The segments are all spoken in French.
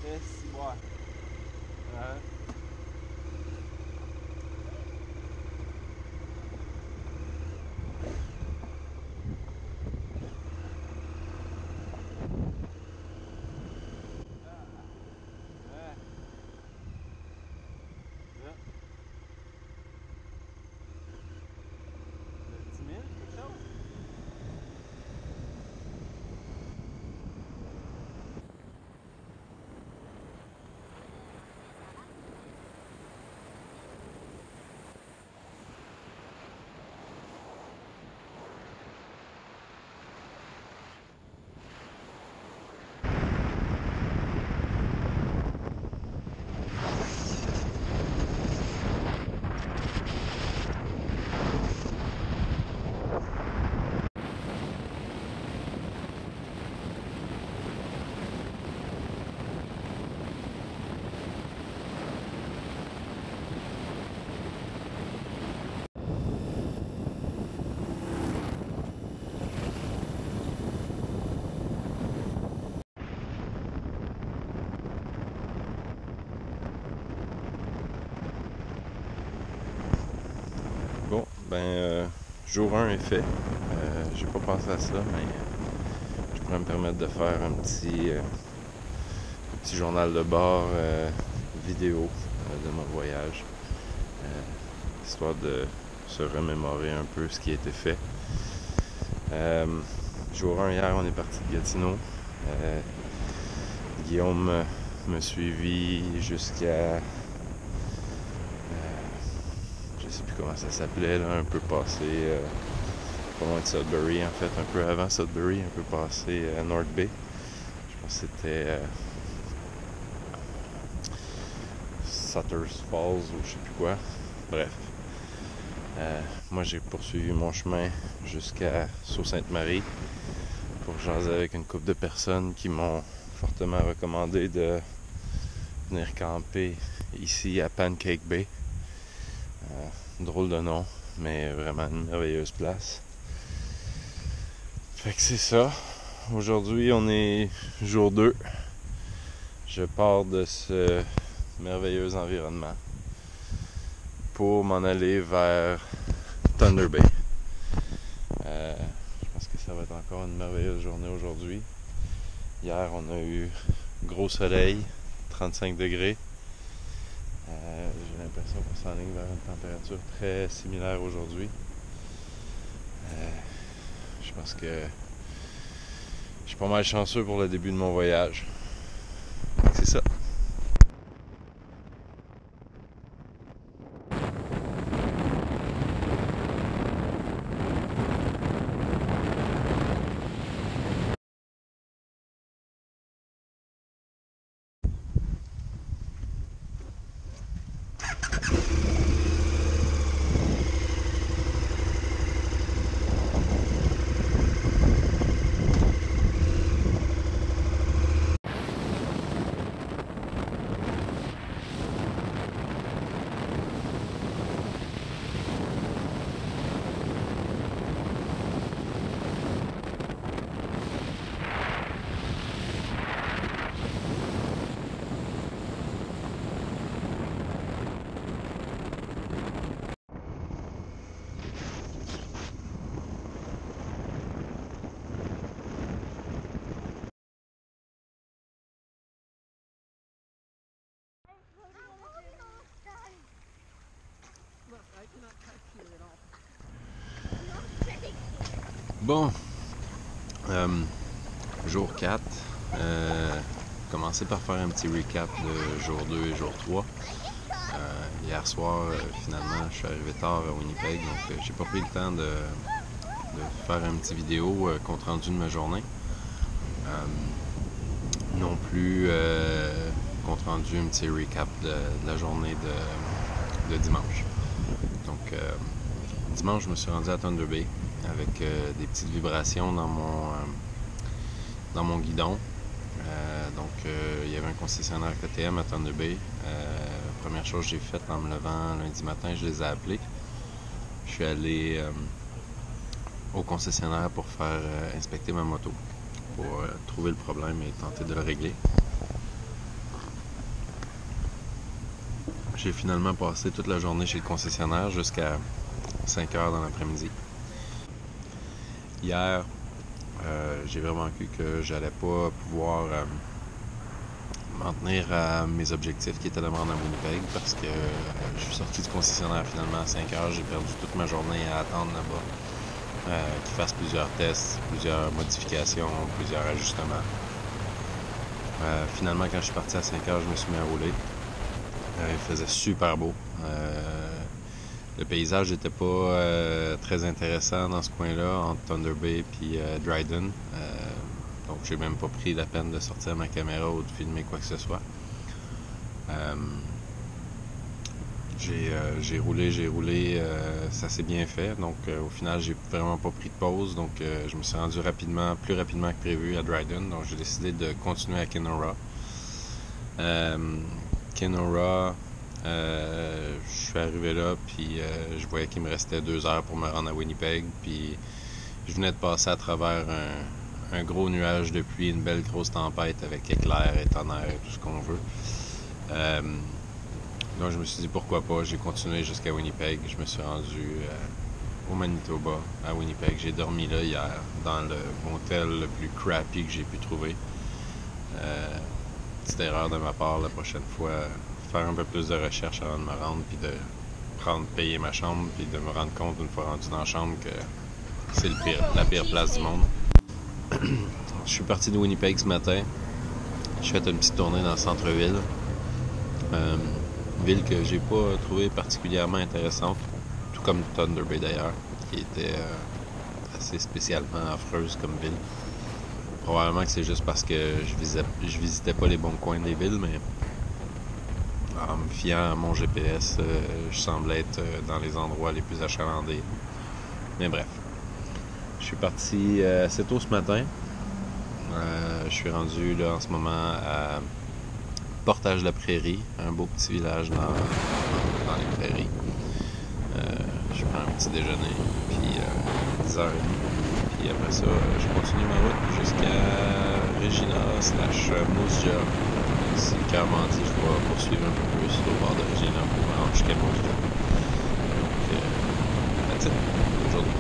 Et si, bois. Ouais. Ouais. Là. 10 000, quelque chose? Bon, jour 1 est fait. J'ai pas pensé à ça, mais je pourrais me permettre de faire un petit journal de bord vidéo de mon voyage, histoire de se remémorer un peu ce qui a été fait. Jour 1, hier, on est parti de Gatineau. Guillaume me suivi jusqu'à... je sais plus comment ça s'appelait, là, un peu passé... pas loin de Sudbury, en fait, un peu avant Sudbury, un peu passé à North Bay. Je pense que c'était Sutter's Falls ou je sais plus quoi. Bref. Moi, j'ai poursuivi mon chemin jusqu'à Sault-Sainte-Marie pour jaser avec une couple de personnes qui m'ont fortement recommandé de venir camper ici à Pancake Bay. Drôle de nom, mais vraiment une merveilleuse place. Fait que c'est ça. Aujourd'hui, on est jour 2. Je pars de ce merveilleux environnement pour m'en aller vers Thunder Bay. Je pense que ça va être encore une merveilleuse journée aujourd'hui. Hier, on a eu gros soleil, 35 degrés. J'ai l'impression qu'on s'enligne vers une température très similaire aujourd'hui. Je pense que je suis pas mal chanceux pour le début de mon voyage. C'est ça. Bon, jour 4, commencer par faire un petit recap de jour 2 et jour 3. Hier soir, finalement, je suis arrivé tard à Winnipeg, donc j'ai pas pris le temps de faire une petite vidéo compte rendu de ma journée. Non plus compte rendu un petit recap de la journée de dimanche. Donc, dimanche, je me suis rendu à Thunder Bay avec des petites vibrations dans mon guidon. Il y avait un concessionnaire KTM à Thunder Bay. Première chose que j'ai faite en me levant lundi matin, je les ai appelés. Je suis allé au concessionnaire pour faire inspecter ma moto, pour trouver le problème et tenter de le régler. j'ai finalement passé toute la journée chez le concessionnaire jusqu'à 5 heures dans l'après-midi. Hier, j'ai vraiment cru que j'allais pas pouvoir m'en tenir à mes objectifs qui étaient de me rendre à Winnipeg parce que je suis sorti du concessionnaire finalement à 5 heures. J'ai perdu toute ma journée à attendre là-bas, qu'ils fassent plusieurs tests, plusieurs modifications, plusieurs ajustements. Finalement, quand je suis parti à 5 heures, je me suis mis à rouler. Il faisait super beau. Le paysage n'était pas très intéressant dans ce coin-là, entre Thunder Bay et Dryden. Donc, j'ai même pas pris la peine de sortir ma caméra ou de filmer quoi que ce soit. J'ai roulé, ça s'est bien fait. Donc, au final, j'ai vraiment pas pris de pause. Donc, je me suis rendu plus rapidement que prévu à Dryden. Donc, j'ai décidé de continuer à Kenora. Kenora, je suis arrivé là, puis je voyais qu'il me restait 2 heures pour me rendre à Winnipeg. Puis, je venais de passer à travers un gros nuage de pluie, une belle grosse tempête avec éclairs et tonnerre et tout ce qu'on veut. Donc je me suis dit pourquoi pas, j'ai continué jusqu'à Winnipeg. Je me suis rendu au Manitoba, à Winnipeg. J'ai dormi là hier, dans le motel le plus crappy que j'ai pu trouver. Petite erreur de ma part la prochaine fois, faire un peu plus de recherche avant de me rendre, puis de payer ma chambre, puis de me rendre compte une fois rendu dans la chambre que c'est la pire place du monde. Je suis parti de Winnipeg ce matin. J'ai fait une petite tournée dans le centre-ville. Ville que j'ai pas trouvée particulièrement intéressante, tout comme Thunder Bay d'ailleurs, qui était assez spécialement affreuse comme ville. Probablement que c'est juste parce que je visitais pas les bons coins des villes, mais en me fiant à mon GPS, je semblais être dans les endroits les plus achalandés. Mais bref. Je suis parti assez tôt ce matin. Je suis rendu là en ce moment à Portage-la-Prairie, un beau petit village dans les prairies. Je prends un petit déjeuner, puis 10h30. Puis après ça, je continue ma route jusqu'à Regina/Moose Jaw. Si le cœur m'en dit, je vais poursuivre un peu plus au bord de Regina pour me rendre jusqu'à Moose Jaw. Donc, that's it aujourd'hui.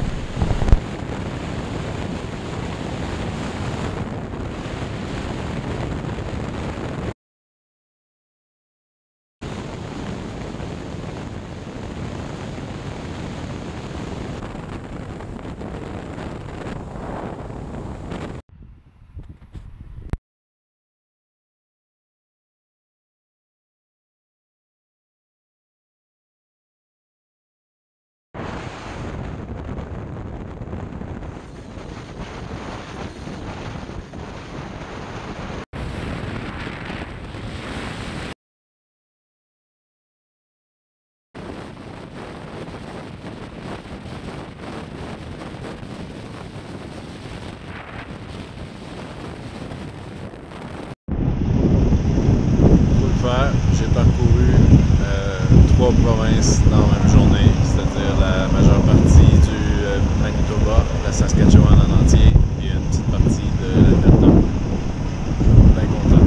J'ai parcouru 3 provinces dans la même journée, c'est-à-dire la majeure partie du Manitoba, la Saskatchewan en entier et une petite partie de l'Alberta. Bien content.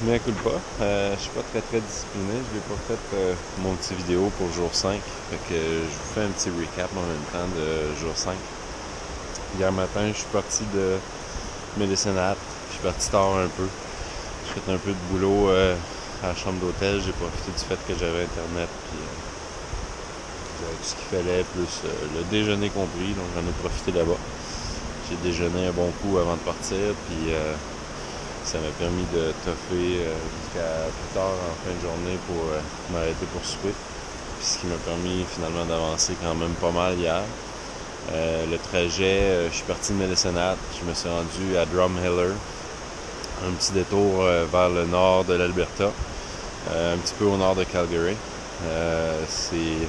mea culpa. Je suis pas très discipliné. Je n'ai pas fait mon petit vidéo pour jour 5. Fait que je vous fais un petit recap en même temps de jour 5. Hier matin, je suis parti de Medicine Hat. Je suis parti tard un peu. J'ai fait un peu de boulot à la chambre d'hôtel. J'ai profité du fait que j'avais internet. Puis j'avais tout ce qu'il fallait, plus le déjeuner compris. Donc j'en ai profité là-bas. J'ai déjeuné un bon coup avant de partir. Puis ça m'a permis de toffer jusqu'à plus tard en fin de journée pour m'arrêter pour souper. Puis ce qui m'a permis finalement d'avancer quand même pas mal hier. Le trajet, je suis parti de Medicine Hat, je me suis rendu à Drumheller, un petit détour vers le nord de l'Alberta, un petit peu au nord de Calgary. C'est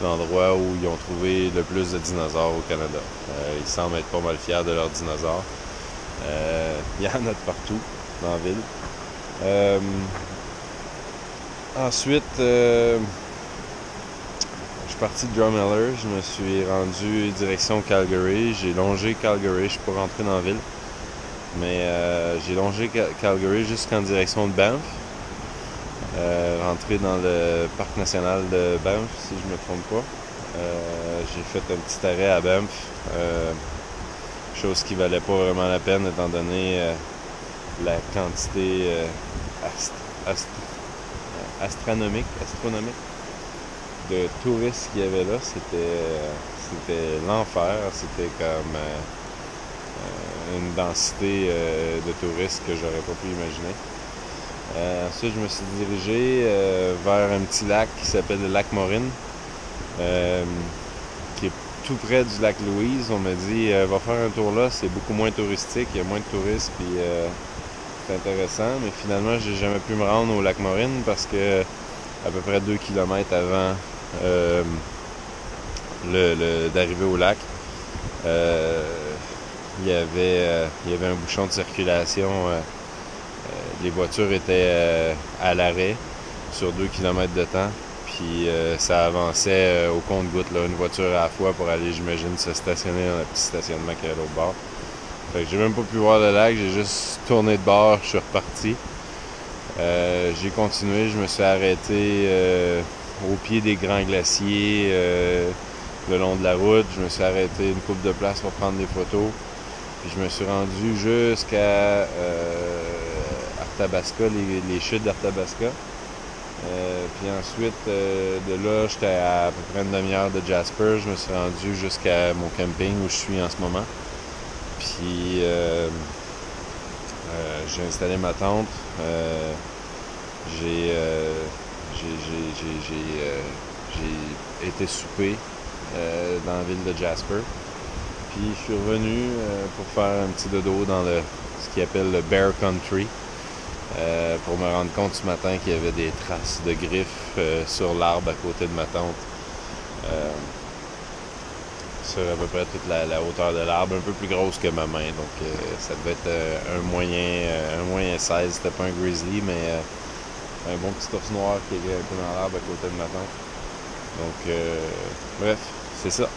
l'endroit où ils ont trouvé le plus de dinosaures au Canada. Ils semblent être pas mal fiers de leurs dinosaures. Il y en a de partout dans la ville. Ensuite, je suis parti de Drumheller, je me suis rendu direction Calgary. J'ai longé Calgary, je suis pas rentré dans la ville, mais j'ai longé Calgary jusqu'en direction de Banff. Rentré dans le parc national de Banff, si je me trompe pas. J'ai fait un petit arrêt à Banff. Chose qui valait pas vraiment la peine étant donné la quantité astronomique de touristes qu'il y avait là. C'était l'enfer. C'était comme une densité de touristes que j'aurais pas pu imaginer. Ensuite, je me suis dirigé vers un petit lac qui s'appelle le lac Morin, qui est tout près du lac Louise. On m'a dit va faire un tour là, c'est beaucoup moins touristique, il y a moins de touristes, puis c'est intéressant. Mais finalement, j'ai jamais pu me rendre au lac Morin parce que à peu près 2 km avant d'arriver au lac, il y avait un bouchon de circulation. Les voitures étaient à l'arrêt sur 2 km de temps. Puis ça avançait au compte-gouttes, une voiture à la fois pour aller, j'imagine, se stationner dans le petit stationnement qu'il y a à l'autre bord. Fait que j'ai même pas pu voir le lac, j'ai juste tourné de bord, je suis reparti. J'ai continué, je me suis arrêté au pied des grands glaciers le long de la route. Je me suis arrêté une couple de places pour prendre des photos. Puis je me suis rendu jusqu'à Arthabasca, les chutes d'Arthabasca. Puis ensuite, de là, j'étais à peu près une demi-heure de Jasper. Je me suis rendu jusqu'à mon camping où je suis en ce moment. Puis j'ai installé ma tente. J'ai été souper dans la ville de Jasper. Puis je suis revenu pour faire un petit dodo dans ce qu'ils appelle le Bear Country. Pour me rendre compte ce matin qu'il y avait des traces de griffes sur l'arbre à côté de ma tente. Sur à peu près toute la hauteur de l'arbre, un peu plus grosse que ma main. Donc ça devait être un moyen 16. C'était pas un grizzly, mais un bon petit ours noir qui est un peu dans l'arbre à côté de ma tente. Donc bref, c'est ça.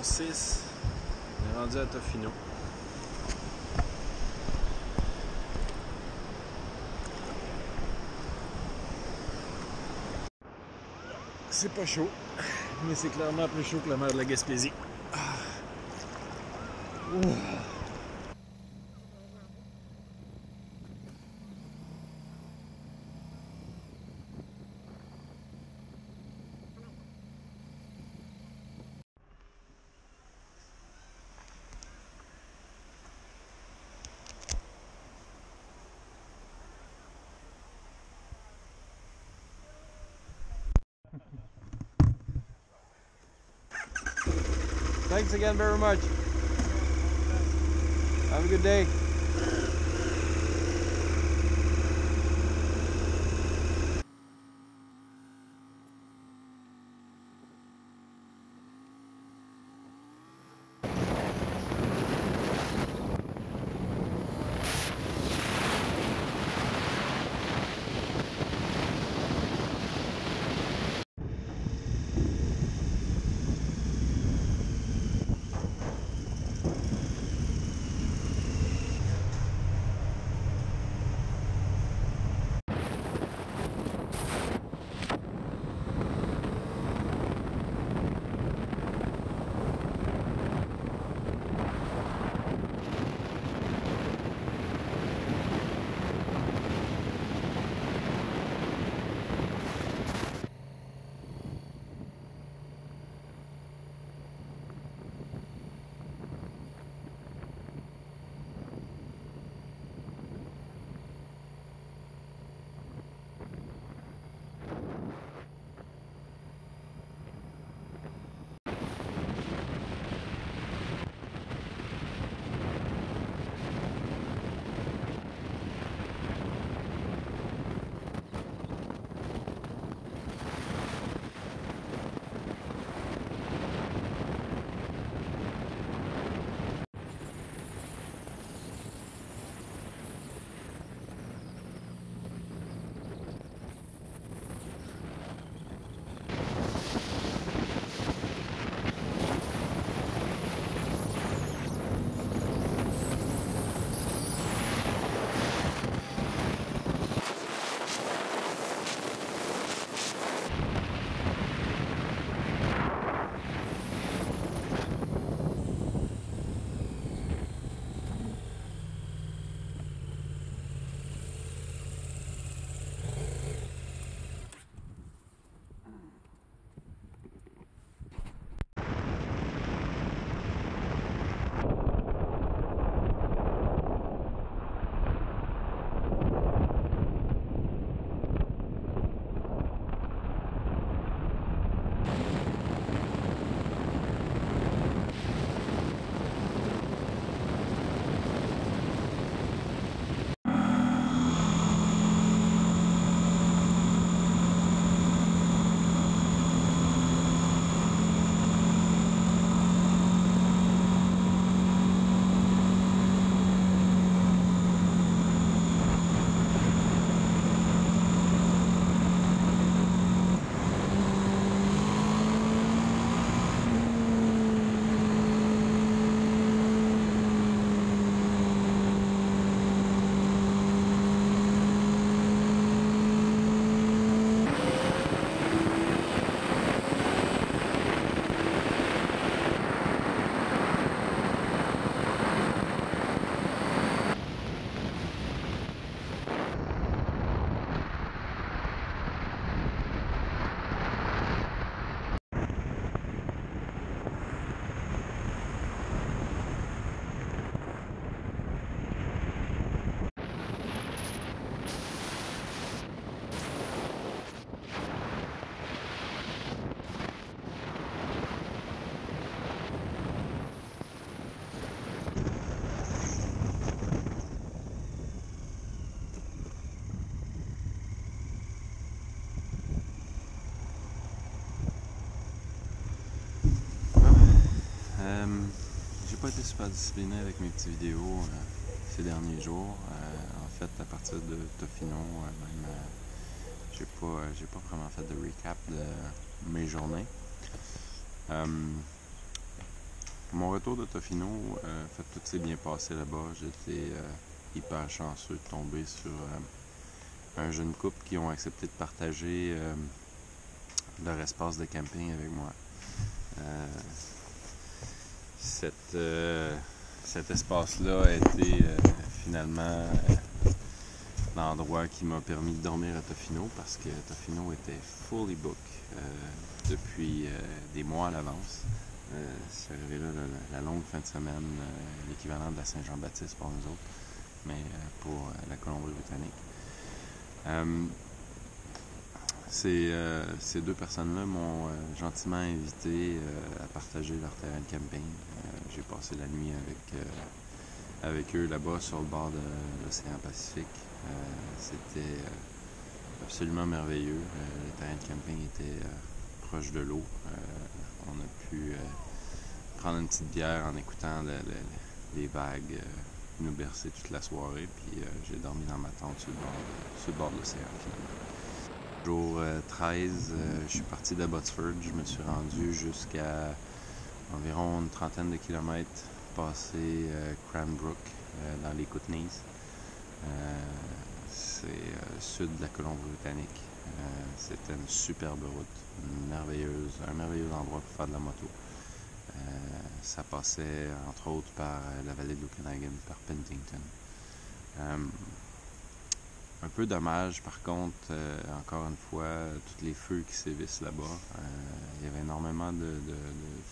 jour 6. On est rendu à Tofino. C'est pas chaud, mais c'est clairement plus chaud que la mer de la Gaspésie. Thanks again very much. Have a good day. J'ai pas été super discipliné avec mes petites vidéos ces derniers jours. En fait, à partir de Tofino, j'ai pas vraiment fait de recap de mes journées. Mon retour de Tofino, en fait, tout s'est bien passé là-bas. J'étais hyper chanceux de tomber sur un jeune couple qui ont accepté de partager leur espace de camping avec moi. Cet espace-là a été finalement l'endroit qui m'a permis de dormir à Tofino parce que Tofino était fully book depuis des mois à l'avance. C'est arrivé là la longue fin de semaine, l'équivalent de la Saint-Jean-Baptiste pour nous autres, mais pour la Colombie-Britannique. Ces deux personnes-là m'ont gentiment invité à partager leur terrain de camping. J'ai passé la nuit avec eux là-bas sur le bord de l'océan Pacifique. C'était absolument merveilleux. Le terrain de camping était proche de l'eau. On a pu prendre une petite bière en écoutant les vagues nous bercer toute la soirée. Puis j'ai dormi dans ma tente sur le bord de l'océan finalement. Jour 13, je suis parti d'Abbotsford. Je me suis rendu jusqu'à environ une trentaine de kilomètres, passé Cranbrook dans les Kootenays. C'est sud de la Colombie-Britannique. C'était une superbe route, un merveilleux endroit pour faire de la moto. Ça passait entre autres par la vallée de l'Okanagan, par Penticton. Un peu dommage par contre, encore une fois, tous les feux qui sévissent là-bas. Il y avait énormément de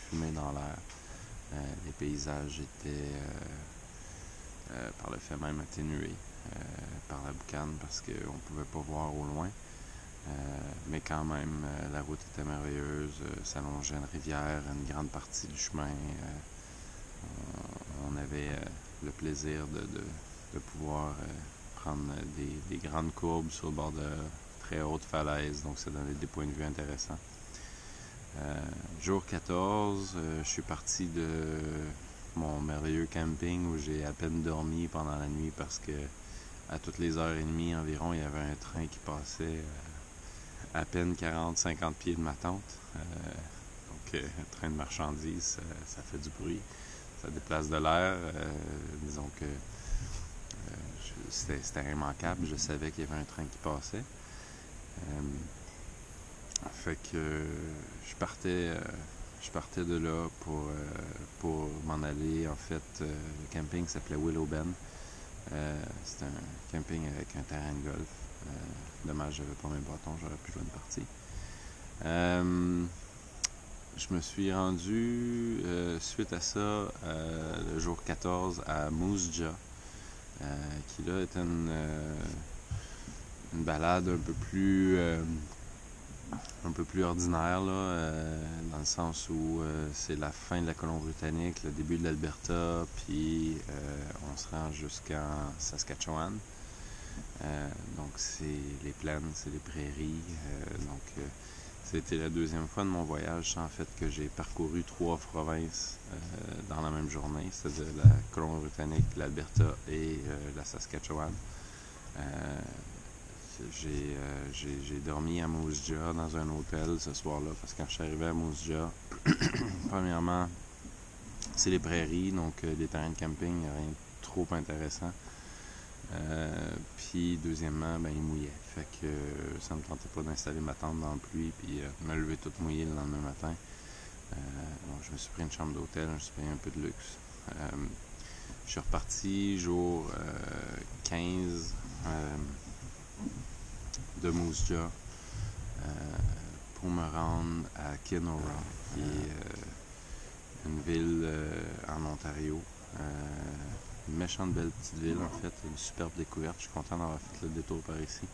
fumée dans l'air. Les paysages étaient par le fait même atténués par la boucane parce qu'on ne pouvait pas voir au loin. Mais quand même, la route était merveilleuse, s'allongeait une rivière, une grande partie du chemin. On avait le plaisir de pouvoir prendre des grandes courbes sur le bord de très hautes falaises, donc ça donnait des points de vue intéressants. Jour 14, je suis parti de mon merveilleux camping où j'ai à peine dormi pendant la nuit parce que à toutes les heures et demie environ, il y avait un train qui passait à peine 40-50 pieds de ma tente. Donc, un train de marchandises, ça fait du bruit, ça déplace de l'air. Disons que c'était immanquable, je savais qu'il y avait un train qui passait. Fait que je partais de là pour m'en aller. En fait, le camping s'appelait Willow Bend. C'était un camping avec un terrain de golf. Dommage, j'avais pas mes bâtons, j'aurais pu jouer une partie. Je me suis rendu suite à ça le jour 14 à Moose Jaw, qui là était une balade un peu plus ordinaire là, dans le sens où c'est la fin de la Colombie-Britannique, le début de l'Alberta, puis on se rend jusqu'en Saskatchewan. Donc c'est les plaines, c'est les prairies. Donc c'était la deuxième fois de mon voyage en fait que j'ai parcouru 3 provinces dans la même journée, c'est-à-dire la Colombie-Britannique, l'Alberta et la Saskatchewan. J'ai dormi à Moose Jaw dans un hôtel ce soir-là parce que quand je suis arrivé à Moose Jaw, premièrement, c'est les prairies, donc des terrains de camping, il n'y a rien de trop intéressant. Puis deuxièmement, il mouillait. Fait que ça me tentait pas d'installer ma tente dans la pluie puis me lever toute mouillée le lendemain matin. Donc je me suis pris une chambre d'hôtel, je me suis payé un peu de luxe. Je suis reparti jour 15 de Moose Jaw pour me rendre à Kenora, qui est une ville en Ontario. Une méchante belle petite ville en fait, une superbe découverte. Je suis content d'avoir fait le détour par ici.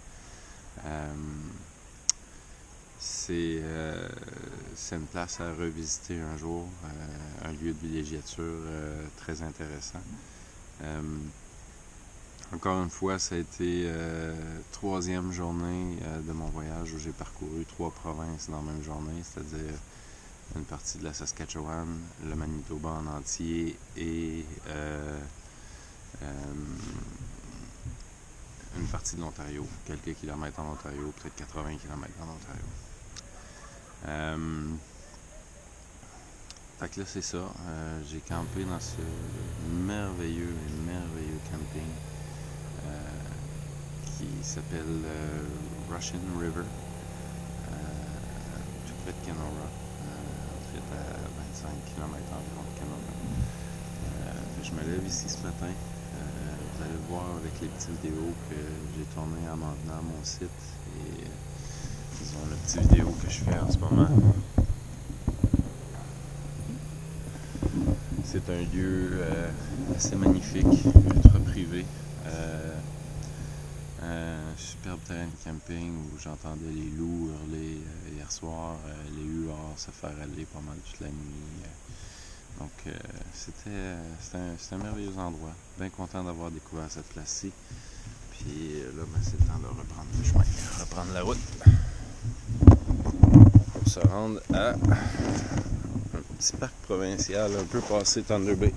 C'est une place à revisiter un jour, un lieu de villégiature très intéressant. Encore une fois, ça a été troisième journée de mon voyage où j'ai parcouru 3 provinces dans la même journée, c'est-à-dire une partie de la Saskatchewan, le Manitoba en entier et une partie de l'Ontario, quelques kilomètres en Ontario, peut-être 80 kilomètres en Ontario. Fait que là, c'est ça. J'ai campé dans ce merveilleux camping qui s'appelle Russian River, tout près de Kenora, en fait à 25 km environ de Kenora. Je me lève ici ce matin. Vous allez le voir avec les petites vidéos que j'ai tournées en m'en venant à mon site et disons la petite vidéo que je fais en ce moment. C'est un lieu assez magnifique, ultra privé. Un superbe terrain de camping où j'entendais les loups hurler hier soir, les huards se faire aller pas mal toute la nuit. Donc c'était un merveilleux endroit. Bien content d'avoir découvert cette place-ci. Puis là, ben, c'est le temps de reprendre le chemin, reprendre la route pour se rendre à un petit parc provincial un peu passé Thunder Bay.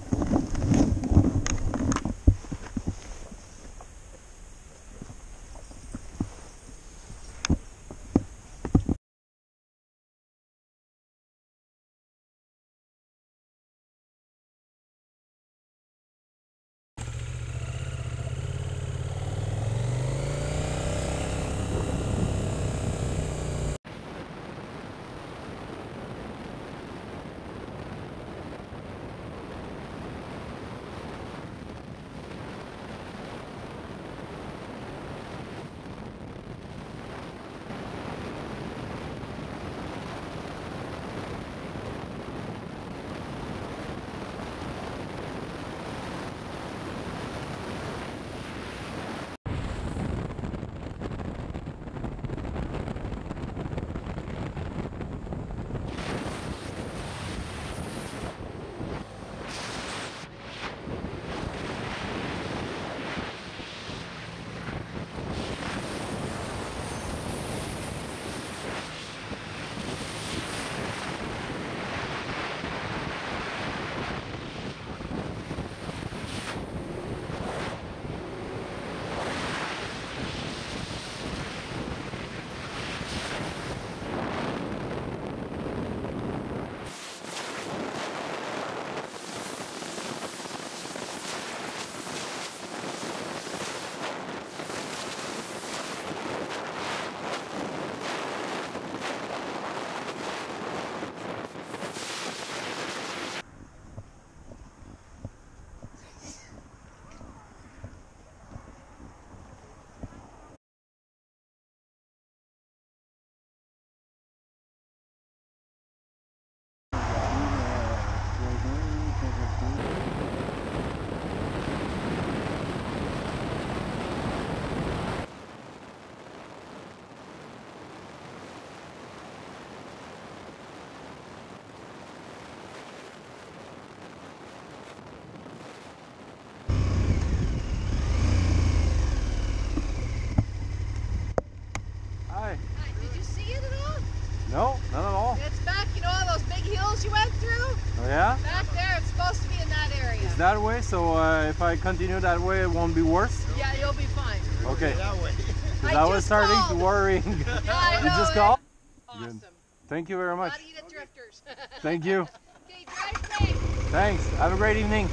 No, none at all. It's back, you know all those big hills you went through? Oh yeah? Back there, it's supposed to be in that area. It's that way, so if I continue that way, it won't be worse? Yeah, you'll be fine. Okay. That way. Because I was starting to worry. Yeah, I You know, just right? called? Awesome. Good. Thank you very much. Gotta eat at Drifters. Thank you. Okay, drive safe. Thanks. Have a great evening.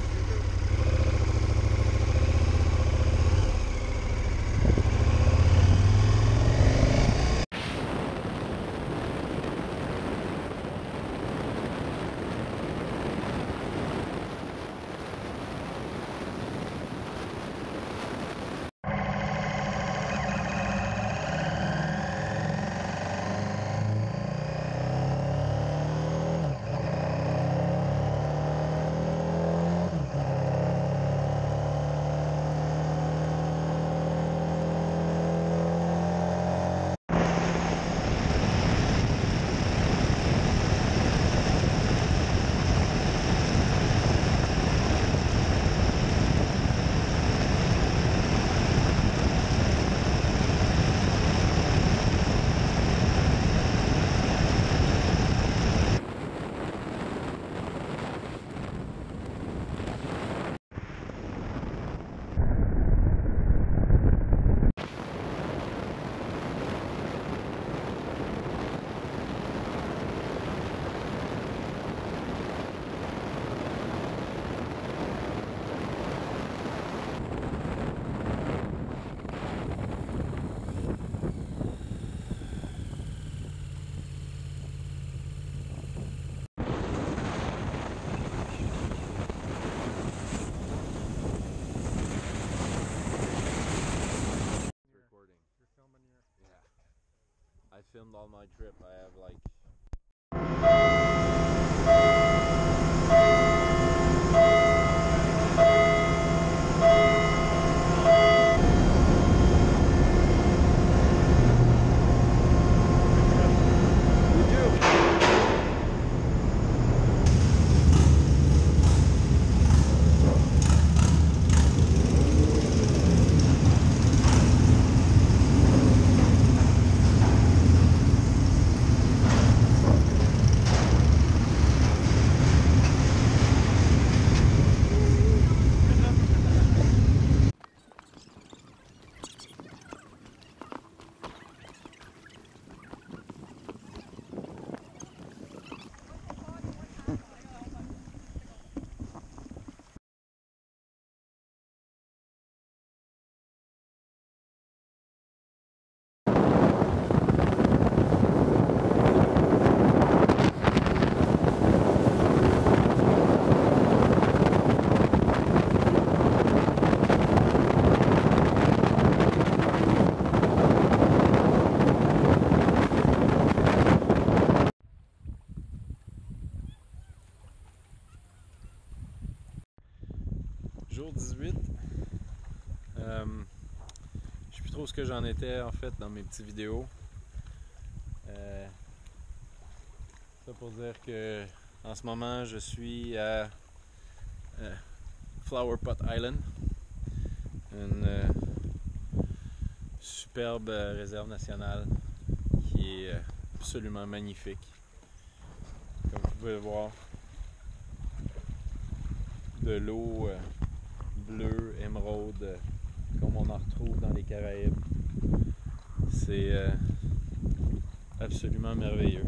filmed all my trip. I have like jour 18. Je sais plus trop ce que j'en étais en fait dans mes petites vidéos. Ça pour dire que en ce moment je suis à Flower Pot Island, une superbe réserve nationale qui est absolument magnifique. Comme vous pouvez le voir, de l'eau bleu, émeraude, comme on en retrouve dans les Caraïbes. C'est absolument merveilleux.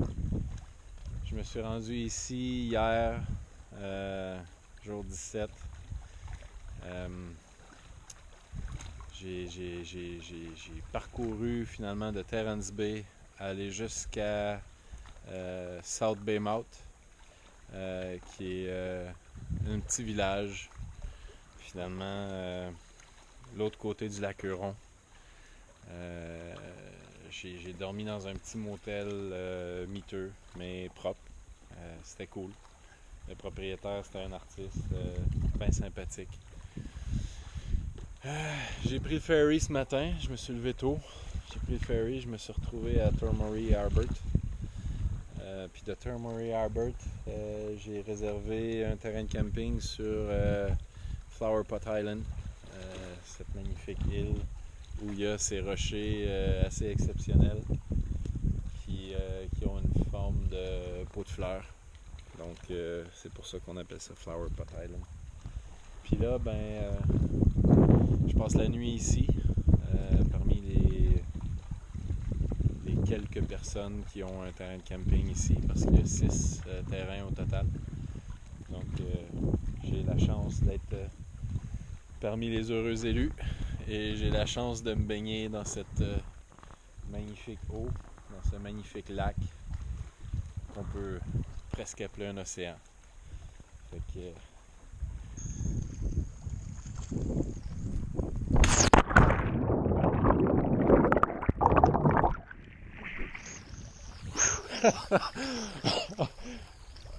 Je me suis rendu ici hier, jour 17. J'ai parcouru finalement de Terrence Bay à aller jusqu'à South Baymouth, qui est un petit village finalement l'autre côté du lac Huron. J'ai dormi dans un petit motel miteux mais propre. C'était cool. Le propriétaire, c'était un artiste bien sympathique. J'ai pris le ferry ce matin, je me suis levé tôt. J'ai pris le ferry, je me suis retrouvé à Tourmarie Harbert. Puis de Tourmarie Harbert, j'ai réservé un terrain de camping sur Flower Pot Island, cette magnifique île où il y a ces rochers assez exceptionnels qui ont une forme de pot de fleurs. Donc c'est pour ça qu'on appelle ça Flower Pot Island. Puis là, je passe la nuit ici, parmi les quelques personnes qui ont un terrain de camping ici, parce qu'il y a 6 terrains au total. Donc j'ai la chance d'être parmi les heureux élus et j'ai la chance de me baigner dans cette magnifique eau, dans ce magnifique lac qu'on peut presque appeler un océan. Fait que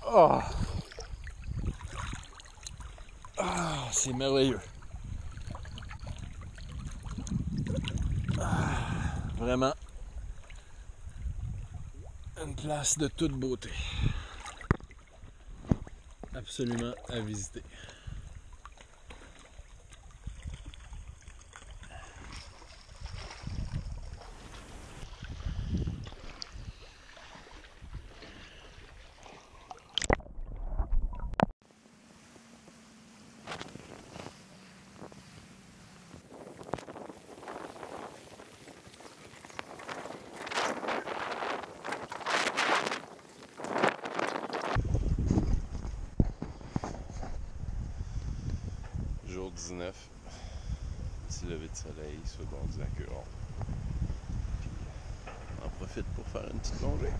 oh. Oh, c'est merveilleux. Vraiment une place de toute beauté. Absolument à visiter. Jour 19, petit lever de soleil sur le bord du lac Huron. Puis on en profite pour faire une petite plongée.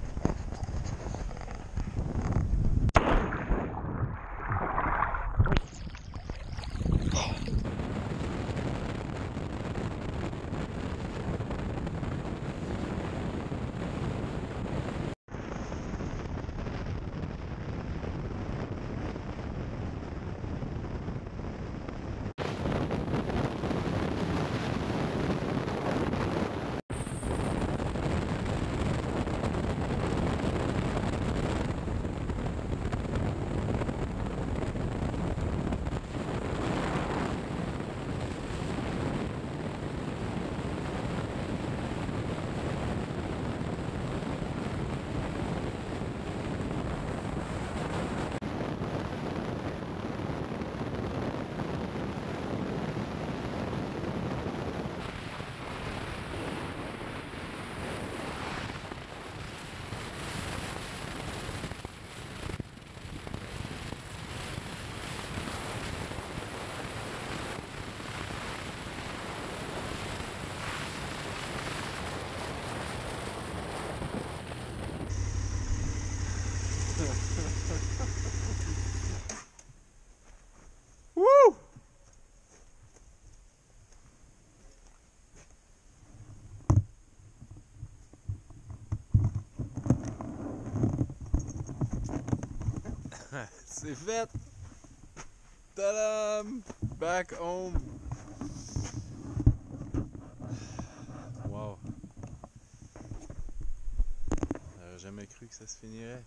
C'est fait! Tadam! Back home! Wow! J'aurais jamais cru que ça se finirait.